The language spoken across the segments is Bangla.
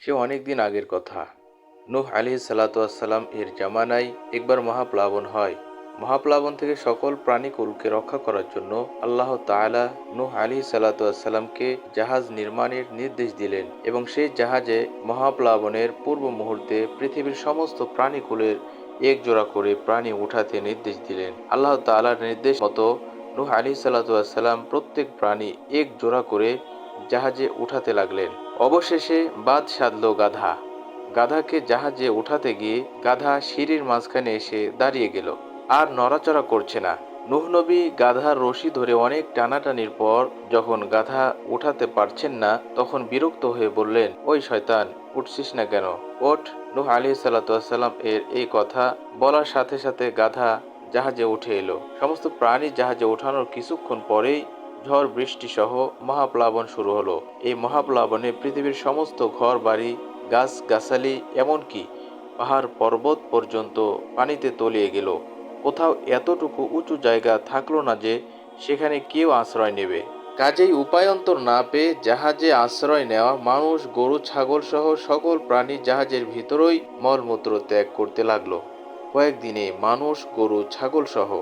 সে অনেক দিন আগের কথা। নূহ আলাইহিস সালাতু ওয়াসসালাম এর জামানায় একবার মহাপ্লাবন হয়। মহাপ্লাবন থেকে সকল প্রাণীকুলকে রক্ষা করার জন্য আল্লাহ তাআলা নূহ আলাইহিস সালাতু ওয়াসসালামকে জাহাজ নির্মাণের নির্দেশ দিলেন এবং সেই জাহাজে মহাপ্লাবনের পূর্ব মুহূর্তে পৃথিবীর সমস্ত প্রাণীকুলের এক জোড়া করে প্রাণী উঠাতে নির্দেশ দিলেন। আল্লাহ তাআলার নির্দেশ মতো নূহ আলাইহিস সালাতু ওয়াসসালাম প্রত্যেক প্রাণী এক জোড়া করে জাহাজে উঠাতে লাগলেন। অবশেষে বাদ সাধল গাধা। গাধাকে জাহাজে উঠাতে গিয়ে গাধা সিঁড়ির মাঝখানে এসে দাঁড়িয়ে গেল, আর নড়াচড়া করছে না। নূহ নবী গাধার রশি ধরে অনেক টানাটানির পর যখন গাধা উঠাতে পারছেন না, তখন বিরক্ত হয়ে বললেন, ওই শয়তান, উঠছিস না কেন? ওঠ। নূহ আলাইহিস সালাতু ওয়াসসালাম এর এই কথা বলার সাথে সাথে গাধা জাহাজে উঠে এলো। সমস্ত প্রাণী জাহাজে ওঠানোর কিছুক্ষণ পরেই ঝড় বৃষ্টি সহ মহাপ্লাবন শুরু হলো। এই মহাপ্লাবনে পৃথিবীর সমস্ত ঘর বাড়ি, গাছ গাছালি, এমনকি পাহাড় পর্বত পর্যন্ত পানিতে তলিয়ে গেল। কোথাও এতটুকু উঁচু জায়গা থাকলো না যে সেখানে কেউ আশ্রয় নেবে। কাজেই উপায়ন্তর না পেয়ে জাহাজে আশ্রয় নেওয়া মানুষ, গরু, ছাগল সহ সকল প্রাণী জাহাজের ভিতরই মলমূত্র ত্যাগ করতে লাগলো। কয়েকদিনে মানুষ, গরু, ছাগল সহ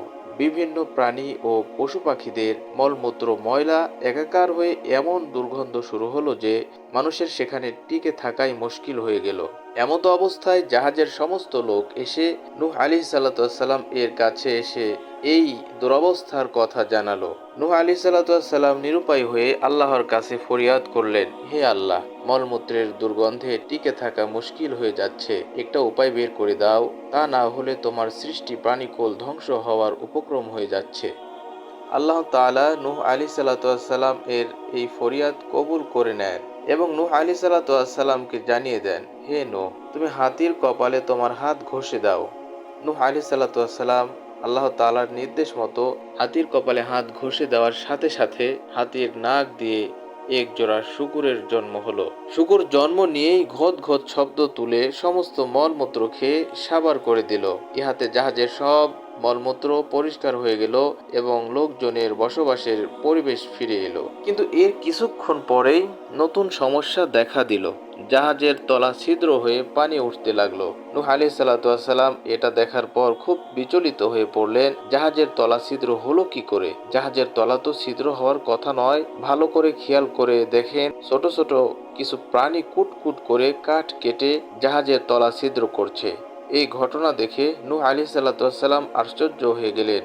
বিভিন্ন প্রাণী ও পশু পাখিদের মলমূত্র ময়লা একাকার হয়ে এমন দুর্গন্ধ শুরু হলো যে মানুষের সেখানে টিকে থাকাই মুশকিল হয়ে গেল। এমতো অবস্থায় জাহাজের সমস্ত লোক এসে নূহ আলাইহিস সালাতু ওয়াসসালাম এর কাছে এসে এই দুরবস্থার কথা জানালো। নূহ আলাইহিস সালাতু ওয়াসসালাম নিরুপায় হয়ে আল্লাহর কাছে ফরিয়াদ করলেন, হে আল্লাহ, মলমূত্রের দুর্গন্ধে টিকে থাকা মুশকিল হয়ে যাচ্ছে, একটা উপায় বের করে দাও, তা না হলে তোমার সৃষ্টি প্রাণীকুল ধ্বংস হওয়ার উপক্রম হয়ে যাচ্ছে। আল্লাহ তাআলা নূহ আলাইহিস সালাতু ওয়াসসালাম এর এই ফরিয়াদ কবুল করে নেন এবং নূহ আলাইহিস সালাতু ওয়াসসালামকে জানিয়ে দেন, হে নূহ, তুমি হাতির কপালে তোমার হাত ঘষে দাও। নূহ আলাইহিস সালাতু ওয়াসসালাম আল্লাহ তাআলার নির্দেশ মতো হাতির কপালে হাত ঘষে দেওয়ার সাথে সাথে হাতির নাক দিয়ে এক জোড়া শূকরের জন্ম হলো। শূকর জন্ম নিয়েই ঘত ঘত শব্দ তুলে সমস্ত মলমূত্র খেয়ে সাবার করে দিল। ইহাতে জাহাজের সব মলমূত্র পরিষ্কার হয়ে গেল এবং লোকজনের বসবাসের পরিবেশ ফিরে এলো। কিন্তু এর কিছুক্ষণ পরেই নতুন সমস্যা দেখা দিল। জাহাজের তলা ছিদ্র হয়ে পানি উঠতে লাগলো। নূহ আলাইহিস সালাতু ওয়াসসালাম এটা দেখার পর খুব বিচলিত হয়ে পড়লেন, জাহাজের তলা ছিদ্র হলো কি করে? জাহাজের তলা তো ছিদ্র হওয়ার কথা নয়। ভালো করে খেয়াল করে দেখেন, ছোট ছোট কিছু প্রাণী কুটকুট করে কাঠ কেটে জাহাজের তলা ছিদ্র করছে। এই ঘটনা দেখে নূহ আলাইহিস সালাতু ওয়াসসালাম আশ্চর্য হয়ে গেলেন।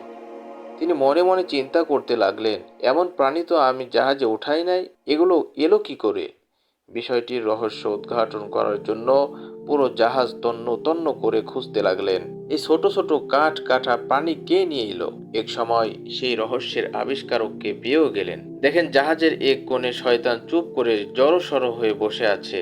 তিনি মনে মনে চিন্তা করতে লাগলেন, এমন প্রাণী তো আমি জাহাজে উঠাই নাই, এগুলো এলো কি করে? বিষয়টির রহস্য উদ্ঘাটন করার জন্য পুরো জাহাজ তন্ন তন্ন করে খুঁজতে লাগলেন। এই ছোট ছোট কাঠ কাটা প্রাণী কে নিয়ে এলো? এক সময় সেই রহস্যের আবিষ্কারককে পেয়েও গেলেন। দেখেন, জাহাজের এক কোণে শয়তান চুপ করে জড়সড় হয়ে বসে আছে।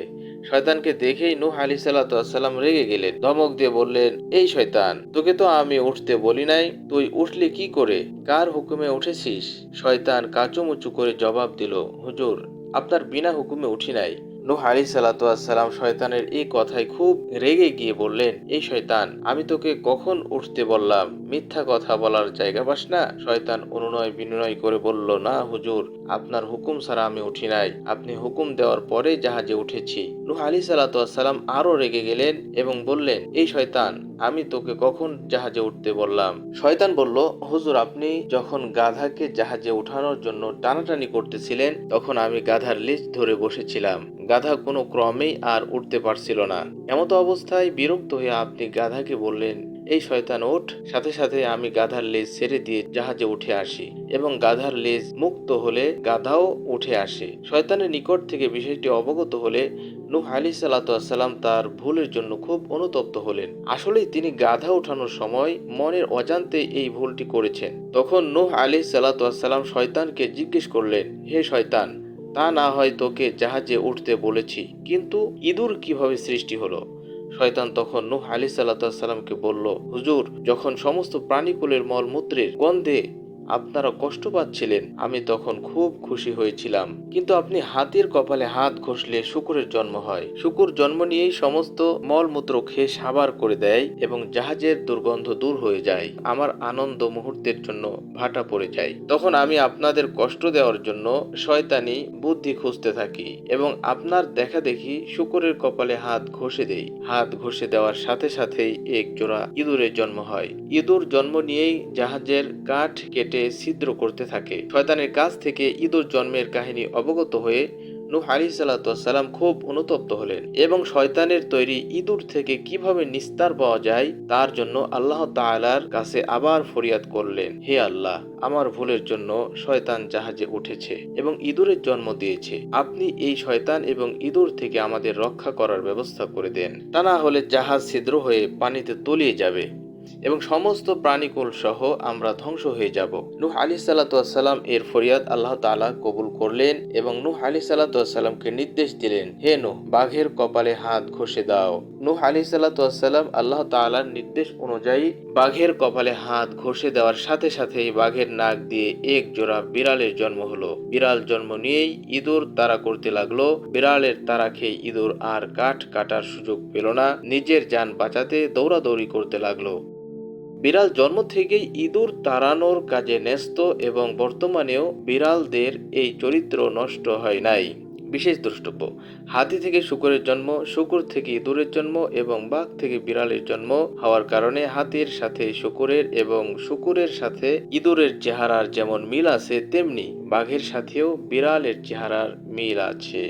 শয়তানকে দেখেই নূহ আলাইহিস সালাতু ওয়াসসালাম রেগে গেলেন। ধমক দিয়ে বললেন, এই শয়তান, তোকে তো আমি উঠতে বলি নাই, তুই উঠলি কি করে? কার হুকুমে উঠেছিস? শয়তান কাঁচুমুচু করে জবাব দিল, হুজুর, আপনার বিনা হুকুমে উঠি নাই। নূহ আলাইহিস সালাতু ওয়াসসালাম শয়তানের এই কথায় খুব রেগে গিয়ে বললেন, এই শয়তান, আমি তোকে কখন উঠতে বললাম? মিথ্যা কথা বলার জায়গা পাস না? শয়তান অনুনয় বিনয় করে বলল, না হুজুর, আপনার হুকুম ছাড়া আমি উঠি নাই, আপনি হুকুম দেওয়ার পরে জাহাজে উঠেছি। নূহ আলাইহিস সালাতু ওয়াসসালাম আরো রেগে গেলেন এবং বললেন, এই শয়তান, আমি তোকে কখন জাহাজে উঠতে বললাম? শয়তান বলল, হুজুর, আপনি যখন গাধাকে জাহাজে উঠানোর জন্য টানাটানি করতেছিলেন, তখন আমি গাধার লেজ ধরে বসেছিলাম। গাধা কোনো ক্রমেই আর উঠতে পারছিল না। এমতো অবস্থায় বিরক্ত হয়ে আপনি গাধাকে বললেন, এই শয়তান, ওঠ। সাথে সাথে আমি গাধার লেজ ছেড়ে দিয়ে জাহাজে উঠে আসি এবং গাধার লেজ মুক্ত হলে গাধাও উঠে আসে। শয়তানের নিকট থেকে বিষয়টি অবগত হলে নূহ আলাইহিস সালাতু ওয়াসসালাম তার ভুলের জন্য খুব অনুতপ্ত হলেন। আসলেই তিনি গাধা ওঠানোর সময় মনের অজান্তে এই ভুলটি করেছেন। তখন নূহ আলাইহিস সালাতু ওয়াসসালাম শয়তানকে জিজ্ঞেস করলেন, হে শয়তান, তা না হয় তোকে জাহাজে উঠতে বলেছি, কিন্তু ইঁদুর কিভাবে সৃষ্টি হলো? শয়তান তখন নূহ আলাইহিস সালাতু ওয়াসসালামকে বলল, হুজুর, যখন সমস্ত প্রাণীকুলের মলমূত্রের গন্ধে আপনারা কষ্ট পাচ্ছিলেন, আমি তখন খুব খুশি হয়েছিলাম। কিন্তু আপনি হাতির কপালে হাত ঘষলে শূকরের জন্ম হয়। শূকর জন্ম নিয়েই সমস্ত মলমূত্র খেয়ে সাবার করে দেয় এবং জাহাজের দুর্গন্ধ দূর হয়ে যায়। আমার আনন্দ মুহূর্তের জন্য ভাটা পড়ে যায়। তখন আমি আপনাদের কষ্ট দেওয়ার জন্য শয়তানি বুদ্ধি খুঁজতে থাকি এবং আপনার দেখা দেখি শূকরের কপালে হাত ঘষে দেই। হাত ঘষে দেওয়ার সাথে সাথেই এক জোড়া ইঁদুরের জন্ম হয়। ইঁদুর জন্ম নিয়েই জাহাজের কাঠ কেটে ছিদ্র করতে থাকে। শয়তানের কাছ থেকে ইঁদুর জন্মের কাহিনী অবগত হয়ে নূহ আলাইহিসসালাম খুব অনুতপ্ত হলেন এবং শয়তানের তৈরি ইঁদুর থেকে কিভাবে নিস্তার পাওয়া যায় তার জন্য আল্লাহ তাআলার কাছে আবার ফরিয়াদ করলেন, হে আল্লাহ, আমার ভুলের জন্য শয়তান জাহাজে উঠেছে এবং ইঁদুরের জন্ম দিয়েছে। আপনি এই শয়তান এবং ইঁদুর থেকে আমাদের রক্ষা করার ব্যবস্থা করে দেন, তা না হলে জাহাজ ছিদ্র হয়ে পানিতে তলিয়ে যাবে এবং সমস্ত প্রাণীকুল সহ আমরা ধ্বংস হয়ে যাব। নূহ আলাইহিসসালাম এর ফরিয়াদ আল্লাহ তাআলা কবুল করলেন এবং নূহ আলাইহিসসালামকে নির্দেশ দিলেন, হে নূহ, বাঘের কপালে হাত ঘষে দাও। নূহ আলাইহিসসালাম আল্লাহ তাআলার নির্দেশ অনুযায়ী বাঘের কপালে হাত ঘষে দেওয়ার সাথে সাথেই বাঘের নাক দিয়ে এক জোড়া বিড়ালের জন্ম হলো। বিড়াল জন্ম নিয়েই ইঁদুর তাড়া করতে লাগলো। বিড়ালের তাড়া খেয়ে ইঁদুর আর কাঠ কাটার সুযোগ পেল না, নিজের জান বাঁচাতে দৌড়াদৌড়ি করতে লাগলো। বিড়াল জন্ম থেকেই ইঁদুর তাড়ানোর কাজে ন্যস্ত এবং বর্তমানেও বিড়ালদের এই চরিত্র নষ্ট হয় নাই। বিশেষ দ্রষ্টব্য: হাতি থেকে শূকরের জন্ম, শূকর থেকে ইঁদুরের জন্ম এবং বাঘ থেকে বিড়ালের জন্ম হওয়ার কারণে হাতির সাথে শূকরের এবং শূকরের সাথে ইঁদুরের চেহারার যেমন মিল আছে, তেমনি বাঘের সাথেও বিড়ালের চেহারার মিল আছে।